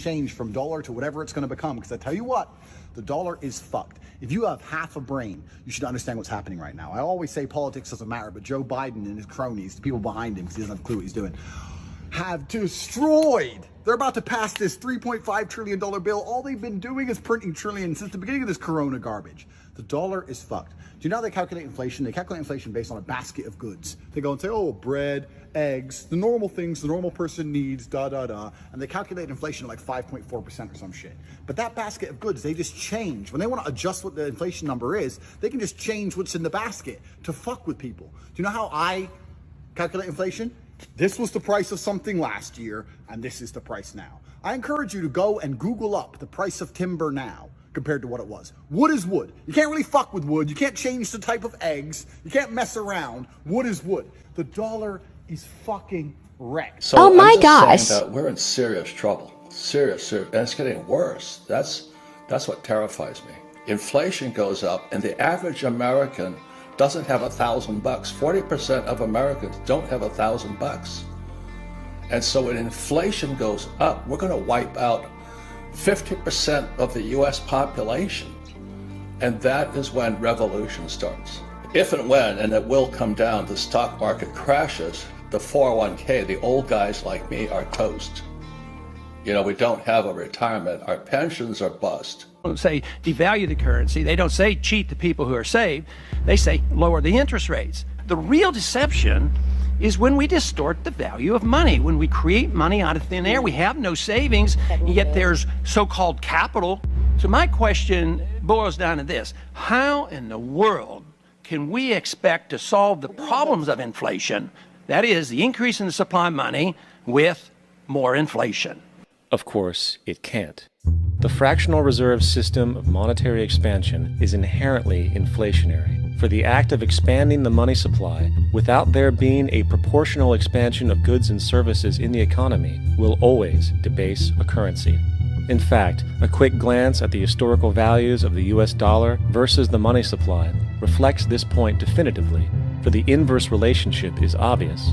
change from dollar to whatever it's going to become, because I tell you what, the dollar is fucked. If you have half a brain, you should understand what's happening right now. I always say politics doesn't matter, but Joe Biden and his cronies, the people behind him, because he doesn't have a clue what he's doing, have destroyed. They're about to pass this $3.5 trillion bill. All they've been doing is printing trillions since the beginning of this corona garbage. The dollar is fucked. Do you know how they calculate inflation? They calculate inflation based on a basket of goods. They go and say, oh, bread, eggs, the normal things the normal person needs, and they calculate inflation at like 5.4% or some shit. But that basket of goods, they just change. When they want to adjust what the inflation number is, they can just change what's in the basket to fuck with people. Do you know how I calculate inflation? This was the price of something last year, and this is the price now. I encourage you to go and Google up the price of timber now compared to what it was. Wood is wood. You can't really fuck with wood. You can't change the type of eggs. You can't mess around. Wood is wood. The dollar is fucking wrecked. So oh my gosh. That we're in serious trouble. Serious. And it's getting worse. That's what terrifies me. Inflation goes up, and the average American doesn't have $1,000. 40% of Americans don't have $1,000. And so when inflation goes up, we're going to wipe out 50% of the U.S. population. And that is when revolution starts. If and when, and it will come down, the stock market crashes, the 401k, the old guys like me are toast. You know, we don't have a retirement. Our pensions are bust. They don't say devalue the currency. They don't say cheat the people who are saved. They say lower the interest rates. The real deception is when we distort the value of money, when we create money out of thin air. We have no savings, and yet there's so-called capital. So my question boils down to this: how in the world can we expect to solve the problems of inflation, that is, the increase in the supply of money, with more inflation? Of course, it can't. The fractional reserve system of monetary expansion is inherently inflationary, for the act of expanding the money supply without there being a proportional expansion of goods and services in the economy will always debase a currency. In fact, a quick glance at the historical values of the U.S. dollar versus the money supply reflects this point definitively, for the inverse relationship is obvious.